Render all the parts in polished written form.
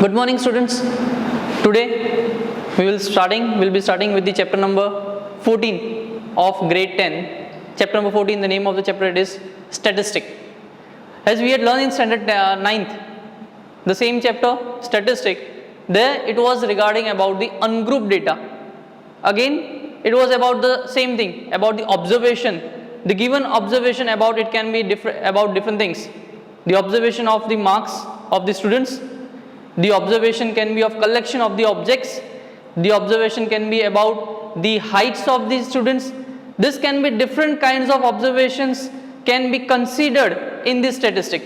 Good morning, students. Today we'll be starting with the chapter number 14 of grade 10. Chapter number 14, the name of the chapter it is statistic. As we had learned in standard 9th, the same chapter statistic, there it was regarding about the ungrouped data. Again it was about the same thing, about the observation. The given observation about it can be different things. The observation of the marks of the students, the observation can be of collection of the objects, the observation can be about the heights of the students. This can be different kinds of observations can be considered in this statistic,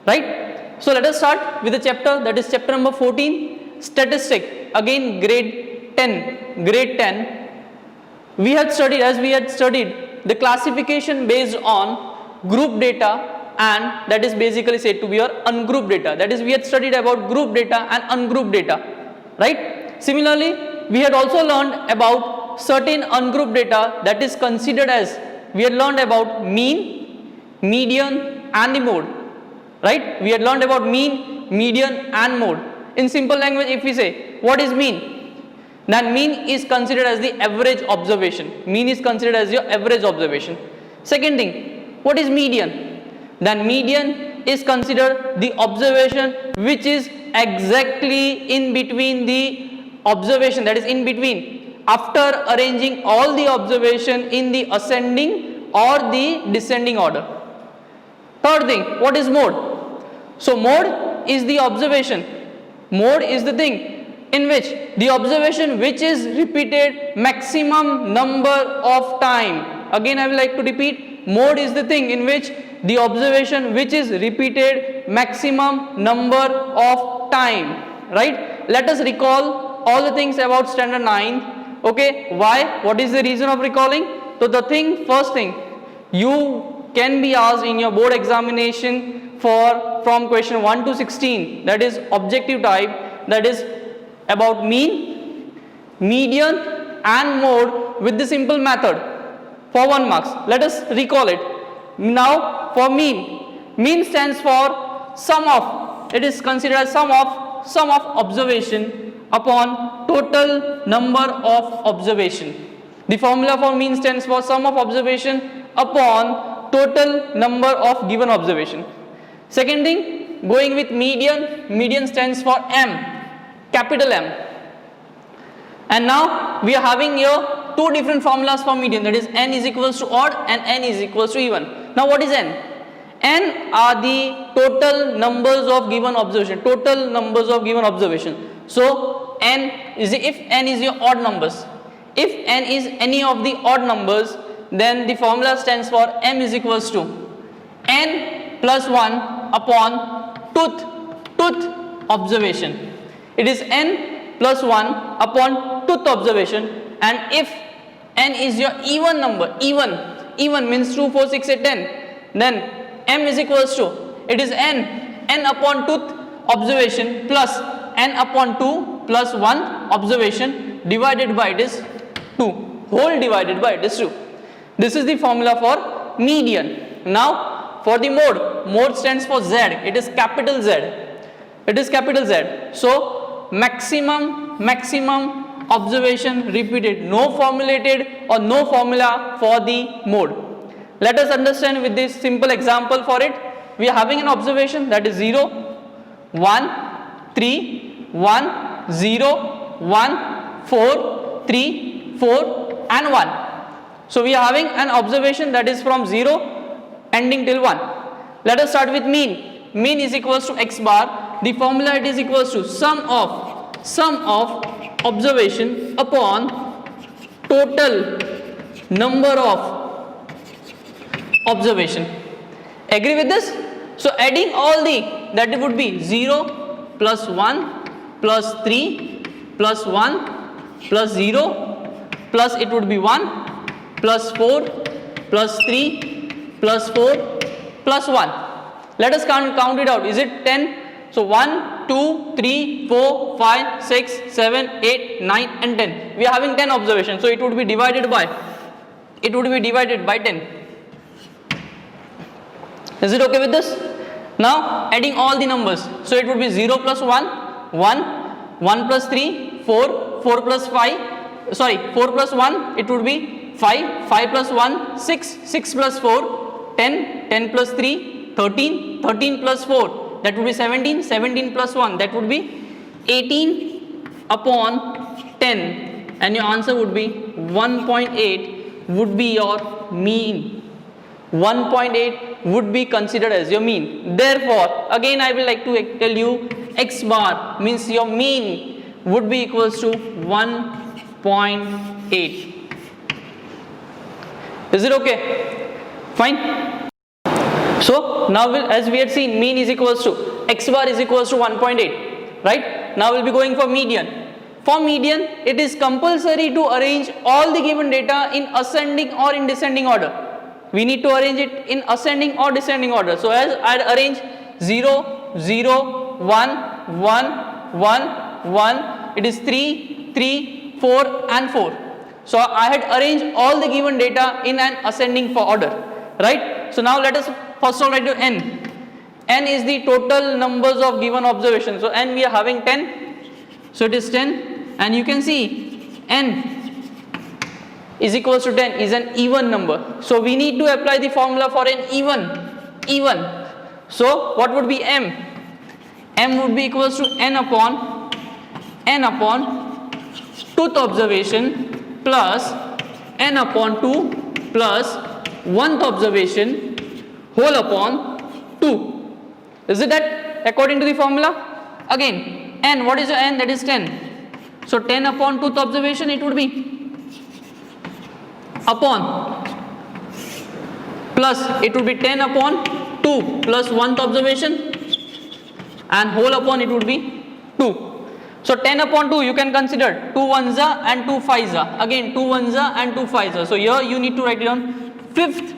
right? So let us start with the chapter, that is chapter number 14, statistic. Again grade 10. We had studied the classification based on group data, and that is basically said to be your ungrouped data. That is, we had studied about group data and ungrouped data, right? Similarly, we had also learned about certain ungrouped data that is considered as, we had learned about mean, median and the mode, right? We had learned about mean, median and mode. In simple language, if we say what is mean, then mean is considered as the average observation. Mean is considered as your average observation. Second thing, what is median? Then median is considered the observation which is exactly in between the observation, that is in between, after arranging all the observation in the ascending or the descending order. Third thing, what is mode? So mode is the observation. Mode is the thing in which the observation which is repeated maximum number of time. Again I will like to repeat, mode is the thing in which the observation which is repeated maximum number of time, right? Let us recall all the things about standard 9. Okay, why? What is the reason of recalling? So the first thing, you can be asked in your board examination from question 1 to 16, that is objective type, that is about mean, median and mode with the simple method for 1 marks. Let us recall it. Now for mean stands for sum of, it is considered as sum of observation upon total number of observation. The formula for mean stands for sum of observation upon total number of given observation. Second thing, going with median stands for M, capital M. And now we are having here two different formulas for median, that is n is equals to odd and n is equals to even. Now what is n? N are the total numbers of given observation, total numbers of given observation. So n is, if n is your odd numbers, if n is any of the odd numbers, then the formula stands for m is equals to n plus 1 upon tooth observation. It is n plus 1 upon tooth observation, and if n is your even number, even means 2, 4, 6, 8, 10, then m is equals to, it is n upon tooth observation plus n upon 2 plus 1 observation divided by it is 2, whole divided by it is 2. This is the formula for median. Now for the mode stands for Z, it is capital Z. It is capital Z. So maximum observation repeated, no formulated or no formula for the mode. Let us understand with this simple example for it. We are having an observation that is 0, 1, 3, 1, 0, 1, 4, 3, 4 and 1. So we are having an observation that is from 0 ending till 1. Let us start with mean. Mean is equals to x bar. The formula it is equals to sum of observation upon total number of observation. Agree with this? So adding all that would be 0 plus 1 plus 3 plus 1 plus 0 plus it would be 1 plus 4 plus 3 plus 4 plus 1. Let us count it out. Is it 10? So 1, 2, 3, 4, 5, 6, 7, 8, 9 and 10. We are having 10 observations. So it would be divided by 10. Is it okay with this? Now adding all the numbers. So it would be 0 plus 1 1, 1 plus 3, 4, 4 plus 5, sorry, 4 plus 1, it would be 5, 5 plus 1, 6, 6 plus 4, 10, 10 plus 3, 13, 13 plus 4, that would be 17, 17 plus 1, that would be 18 upon 10, and your answer would be 1.8 would be your mean. 1.8 would be considered as your mean. Therefore, again I will like to tell you x bar means your mean would be equals to 1.8. Is it okay? Fine. So now as we had seen, mean is equals to x bar is equals to 1.8, right? Now we'll be going for median. For median, it is compulsory to arrange all the given data in ascending or in descending order. We need to arrange it in ascending or descending order. So as I'd arrange 0, 0, 1, 1, 1, 1, it is 3, 3, 4 and 4. So I had arranged all the given data in an ascending order, right? So now let us first of all write to n. N is the total numbers of given observations. So n we are having 10. So it is 10, and you can see n is equals to 10 is an even number. So we need to apply the formula for an even. So what would be m? M would be equals to n upon tooth observation plus n upon 2 plus 1th observation whole upon 2. Is it that according to the formula? Again, n, what is your n? That is 10. So 10 upon tooth observation it would be upon plus it would be 10 upon 2 plus 1th observation and whole upon it would be 2. So 10 upon 2 you can consider 2 ones are and 2 fives are. Again 2 ones are and 2 fives are. So here you need to write it down fifth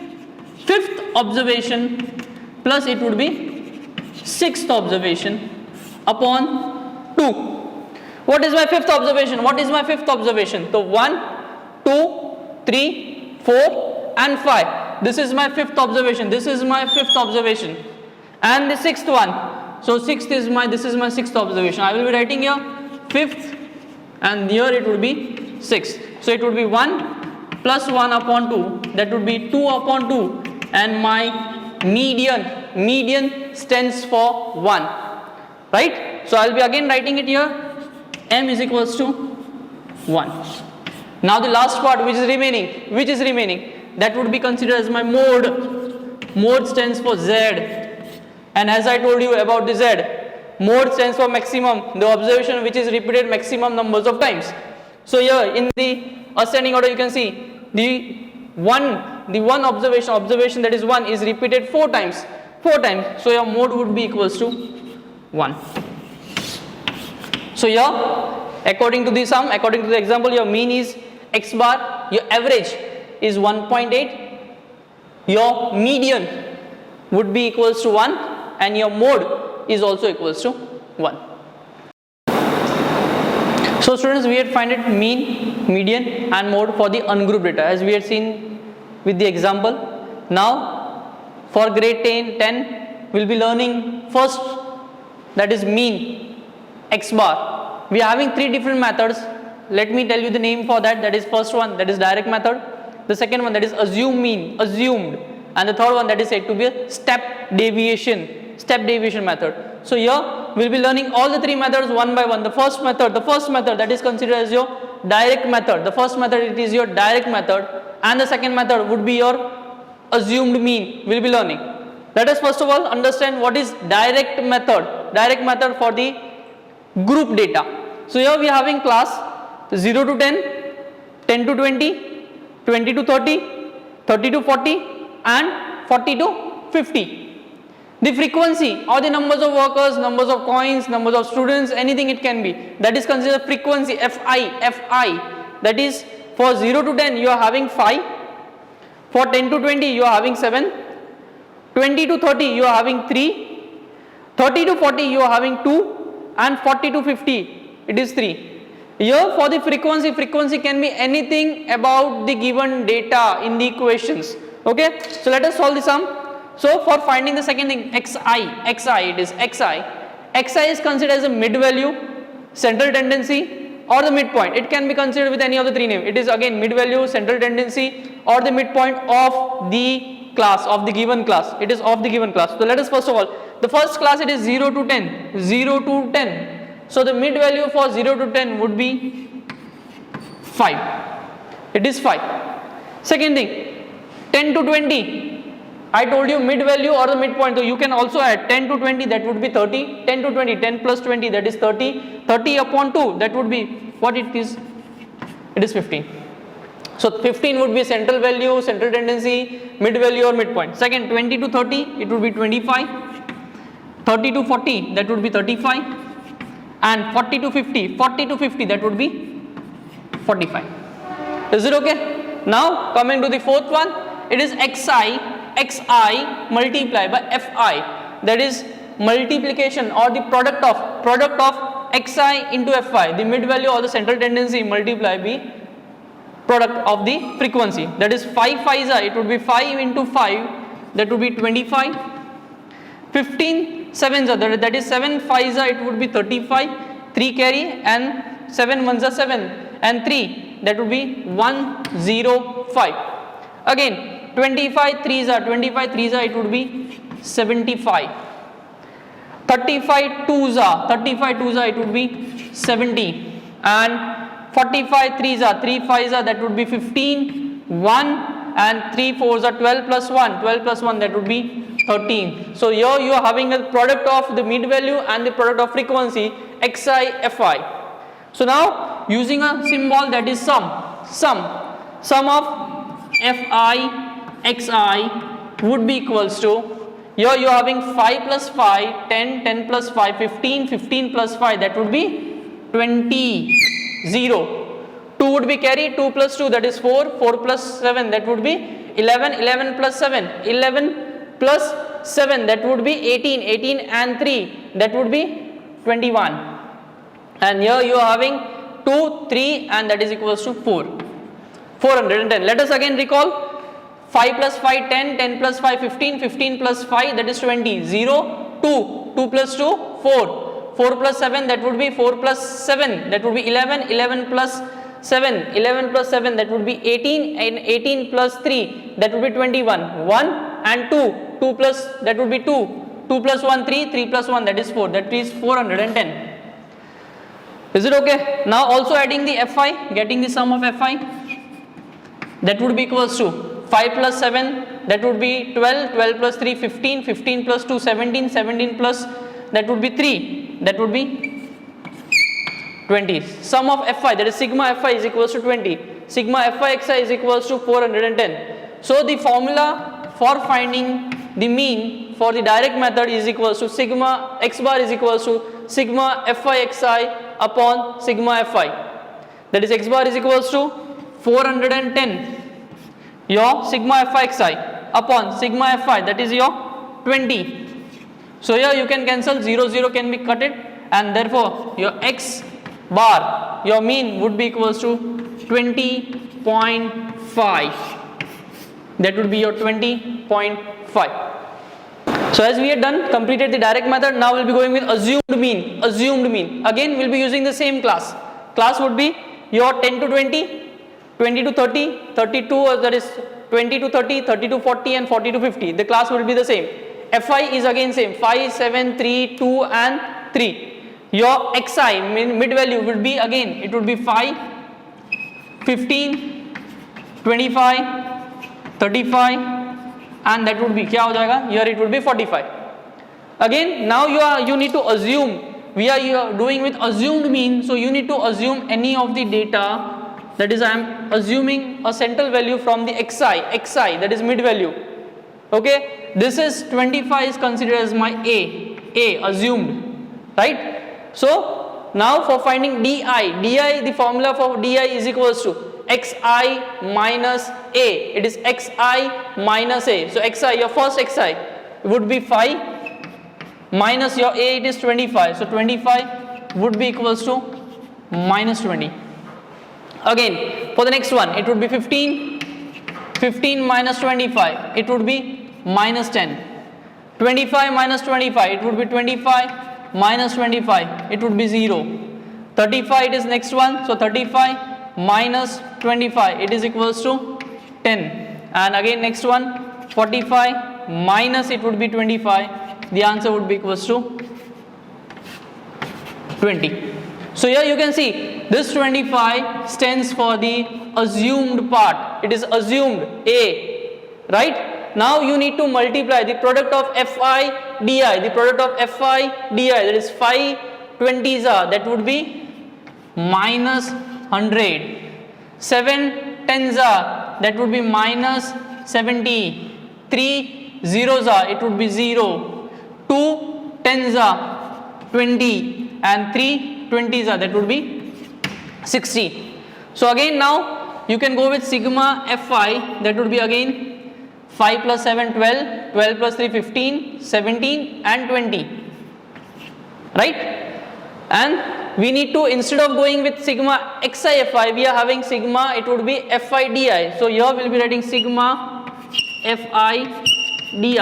observation plus it would be 6th observation upon 2. What is my 5th observation? What is my 5th observation? So 1, 2, 3, 4 and 5. This is my 5th observation. This is my 5th observation. And the 6th one. So this is my 6th observation. I will be writing here 5th and here it would be 6th. So it would be 1 plus 1 upon 2. That would be 2 upon 2. And my median stands for 1. Right? So I will be again writing it here. M is equals to 1. Now the last part which is remaining, that would be considered as my mode. Mode stands for Z, and as I told you about the Z, mode stands for maximum, the observation which is repeated maximum numbers of times. So here in the ascending order you can see the one observation that is 1 is repeated 4 times. So your mode would be equals to 1. So here according to the example, your mean is x bar, your average is 1.8, your median would be equals to 1 and your mode is also equals to 1. So students, we had find it mean, median and mode for the ungrouped data as we had seen with the example. Now for grade 10 we'll be learning first, that is mean, x bar. We are having 3 different methods. Let me tell you the name for that. That is first one, that is direct method. The second one, that is assumed, and the third one, that is said to be a step deviation method. So here we'll be learning all the 3 methods one by one. The first method that is considered as your direct method. The first method, it is your direct method, and the second method would be your assumed mean. We'll be learning. Let us first of all understand what is direct method for the group data. So here we are having class 0 to 10, 10 to 20, 20 to 30, 30 to 40 and 40 to 50. The frequency or the numbers of workers, numbers of coins, numbers of students, anything it can be, that is considered frequency, Fi. That is for 0 to 10 you are having 5, for 10 to 20 you are having 7, 20 to 30 you are having 3, 30 to 40 you are having 2 and 40 to 50 it is 3. Here for the frequency can be anything about the given data in the equations. Okay, so let us solve the sum. So for finding the second thing, xi, it is xi xi is considered as a mid value, central tendency, or the midpoint. It can be considered with any of the three names. It is again mid value, central tendency, or the midpoint of the class, of the given class. It is of the given class. So let us first of all, the first class it is 0 to 10, 0 to 10. So the mid value for 0 to 10 would be 5. It is 5. Second thing, 10 to 20. I told you mid value or the midpoint, so you can also add 10 to 20, that would be 30. 10 to 20, 10 plus 20, that is 30. 30 upon 2, that would be what it is? It is 15. So 15 would be central value, central tendency, mid value or midpoint. Second, 20 to 30, it would be 25. 30 to 40, that would be 35. And 40 to 50, 40 to 50, that would be 45. Is it okay? Now coming to the fourth one, it is xi multiplied by fi, that is multiplication or the product of xi into fi, the mid value or the central tendency multiplied by product of the frequency, that is 5 5s, it would be 5 into 5, that would be 25. 15 7s, that is 7 5s, it would be 35. 3 carry and 7 1s are 7 and 3, that would be 105. Again 25 3s, it would be 75. 35 2s, it would be 70. And 45 3s, 3 5s, that would be 15. 1 and 3 4s are 12 plus 1, that would be 13. So here you are having a product of the mid value and the product of frequency xi fi. So now using a symbol, that is sum of fi xi would be equals to, here you are having 5 plus 5, 10, 10 plus 5, 15, 15 plus 5, that would be 20, 0. 2 would be carried, 2 plus 2, that is 4, 4 plus 7, that would be 11, 11 plus 7, 11 plus 7, that would be 18, 18 and 3, that would be 21. And here you are having 2, 3 and that is equals to 4. 410. Let us again recall, 5 plus 5, 10, 10 plus 5, 15, 15 plus 5, that is 20, 0, 2, 2 plus 2, 4, 4 plus 7, that would be 4 plus 7, that would be 11, 11 plus 7, 11 plus 7, that would be 18 and 18 plus 3, that would be 21, 1 and 2, 2 plus, that would be 2, 2 plus 1, 3, 3 plus 1, that is 4, that is 410. Is it okay? Now also adding the fi, getting the sum of fi, that would be equals to 5 plus 7, that would be 12, 12 plus 3, 15, 15 plus 2, 17, 17 plus, that would be 3, that would be 20. Sum of fi, that is sigma fi is equals to 20. Sigma fi xi is equals to 410. So the formula for finding the mean for the direct method is equals to sigma x bar is equals to sigma fi xi upon sigma fi. That is x bar is equals to 410 your sigma fi xi upon sigma fi, that is your 20. So here you can cancel, 0 0 can be cutted, and therefore your x bar, your mean would be equals to 20.5. That would be your 20.5. So as we had done, completed the direct method, now we'll be going with assumed mean. Again we'll be using the same class. Class would be your 10 to 20, 20 to 30, 32, that is 20 to 30, 30 to 40 and 40 to 50. The class will be the same. Fi is again same, 5, 7, 3, 2 and 3. Your xi mid value would be again, it would be 5, 15, 25, 35 and that would be kya ho jayega? Here it would be 45. Again now you need to assume, we are doing with assumed mean, so you need to assume any of the data, that is I am assuming a central value from the xi, that is mid value. Okay, this is 25 is considered as my a assumed, right? So now for finding di, the formula for di is equals to xi minus a, it is xi minus a. So xi, your first xi would be 5 minus your a, it is 25. So 25 would be equals to minus 20. Again for the next one it would be 15 minus 25, it would be minus 10. 25 minus 25, it would be 25. minus 25, it would be 0. 35 it is next one, so 35 minus 25, it is equals to 10. And again next one, 45 minus it would be 25, the answer would be equals to 20. So here you can see this 25 stands for the assumed part. It is assumed A, right? Now you need to multiply the product of Fi di. The product of Fi di, that is 5 20s are, that would be minus 100. 7 10s are, that would be minus 70. 3 zeros are, it would be 0. 2 10s are 20 and 3 20s are, that would be 60. So again now you can go with sigma Fi, that would be again 5 plus 7 12, 12 plus 3 15, 17 and 20, right? And we need to, instead of going with sigma xi Fi, we are having sigma, it would be Fi di. So here we will be writing sigma Fi di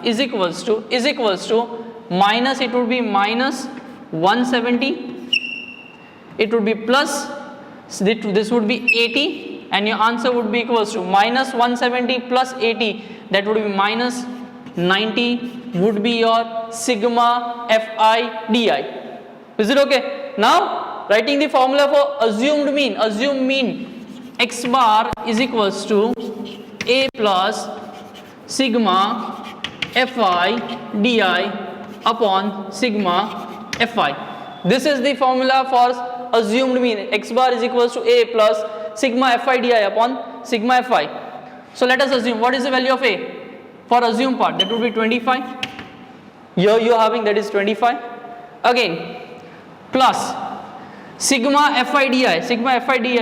is equals to minus, it would be minus 170, it would be plus, this would be 80, and your answer would be equals to minus 170 plus 80, that would be minus 90 would be your sigma Fi di. Is it okay? Now writing the formula for assumed mean x bar is equals to A plus sigma Fi di upon sigma Fi. This is the formula for assumed mean. X bar is equals to A plus sigma Fi di upon sigma Fi. So let us assume, what is the value of A for assumed part? That would be 25. Here you are having, that is 25. Again plus sigma Fi di,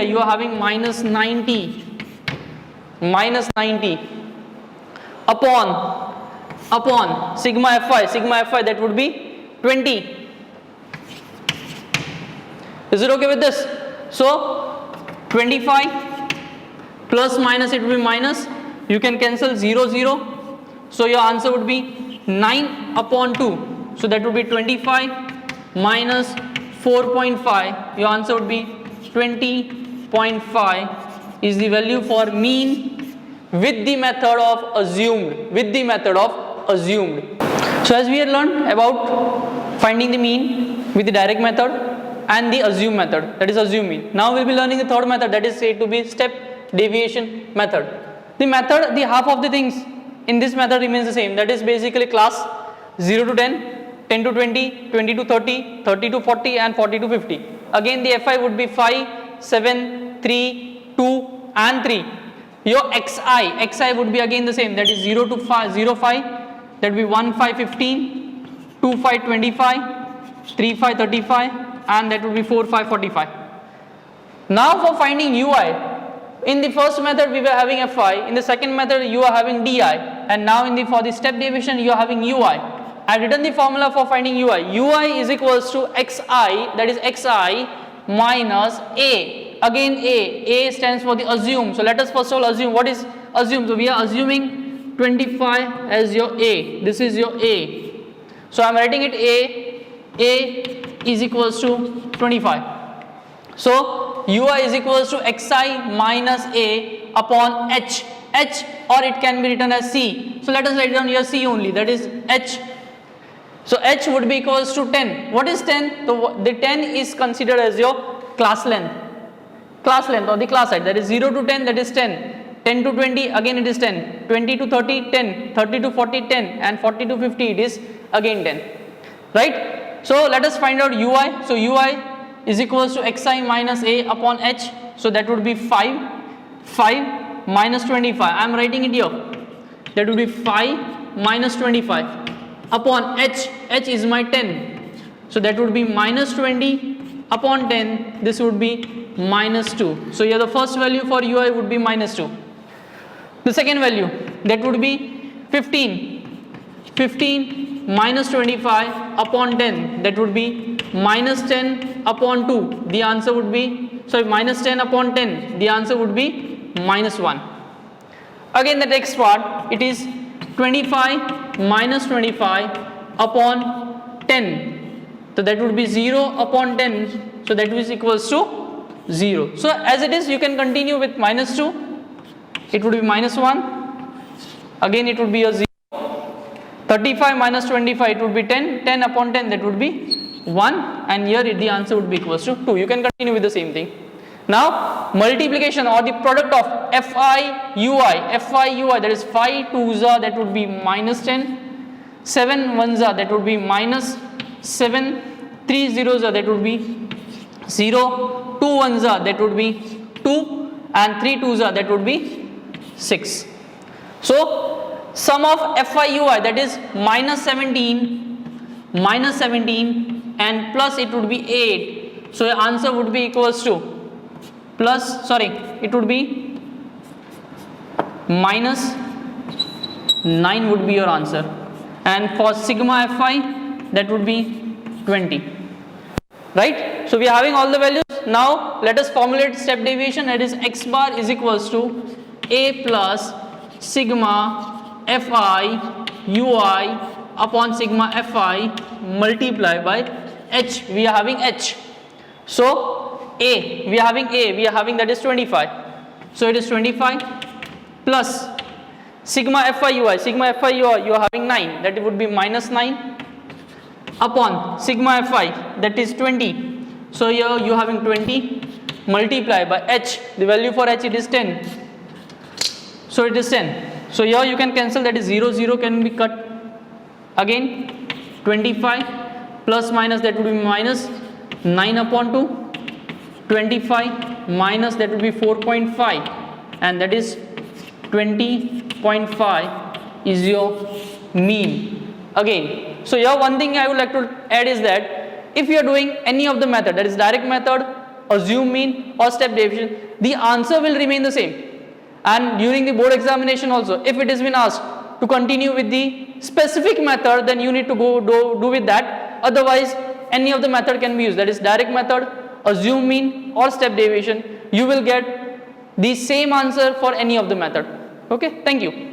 you are having minus 90 upon sigma Fi, that would be 20. Is it okay with this? So 25 plus minus, it will be minus, you can cancel 0 0, so your answer would be 9 upon 2, so that would be 25 minus 4.5, your answer would be 20.5 is the value for mean with the method of assumed, So as we had learned about finding the mean with the direct method and the assume method, that is assume mean. Now we will be learning the third method, that is said to be step deviation method. The method, the half of the things in this method remains the same, that is basically class 0 to 10, 10 to 20, 20 to 30, 30 to 40 and 40 to 50. Again the Fi would be 5, 7, 3, 2 and 3. Your xi would be again the same, that is 0 to 5, 0 5, that would be 1 5 15, 2 5 25, 3 5 35 and that would be 4 5 45. Now for finding ui, in the first method we were having Fi, in the second method you are having di, and now for the step deviation you are having ui. I have written the formula for finding ui. Ui is equals to xi, that is xi minus a. Again a stands for the assume. So let us first of all assume. What is assume? So we are assuming 25 as your a. This is your a. So I am writing it a is equals to 25. So ui is equals to xi minus a upon h, or it can be written as c. So let us write down here c only, that is h. So h would be equals to 10. What is 10? So the 10 is considered as your class length or the class height, that is 0 to 10, that is 10, 10 to 20 again it is 10, 20 to 30 10, 30 to 40 10 and 40 to 50 it is again 10, right? So let us find out ui. So ui is equals to xi minus a upon h, so that would be 5 minus 25. I am writing it here, that would be 5 minus 25 upon h is my 10, so that would be minus 20 upon 10, this would be minus 2. So here the first value for ui would be minus 2. The second value, that would be 15 minus 25 upon 10, that would be minus 10 upon 2, the answer would be, sorry, minus 10 upon 10, the answer would be minus 1. Again the next part, it is 25 minus 25 upon 10, So that would be 0 upon 10. So that is equals to 0. So as it is, you can continue with minus 2. It would be minus 1. Again it would be a 0. 35 minus 25, it would be 10. 10 upon 10, that would be 1. And here the answer would be equals to 2. You can continue with the same thing. Now multiplication or the product of Fi ui, that is 5 2s are, that would be minus 10. 7 1s are, that would be minus 7. 3 zeros are, that would be 0. 2 1s are, that would be 2. And 3 2s are, that would be 6. So sum of Fi ui, that is minus 17 and plus it would be 8. So your answer would be equals to it would be minus 9 would be your answer. And for sigma Fi, that would be 20. Right? So we are having all the values. Now let us formulate step deviation, that is x bar is equals to a plus sigma Fi ui upon sigma Fi multiply by h. We are having h. So we are having that is 25. So it is 25 plus sigma Fi ui, you are having 9, that would be minus 9 upon sigma Fi, that is 20. So here you are having 20 multiply by h, the value for h it is 10. So it is 10. So here you can cancel, that is 0 0 can be cut. Again 25 plus minus, that would be minus 9 upon 2. 25 minus, that would be 4.5, and that is 20.5 is your mean. Again, so here one thing I would like to add is that if you are doing any of the method, that is direct method, assume mean or step deviation, the answer will remain the same. And during the board examination also, if it has been asked to continue with the specific method, then you need to go do with that. Otherwise any of the method can be used, that is direct method, assume mean or step deviation. You will get the same answer for any of the method. Okay, thank you.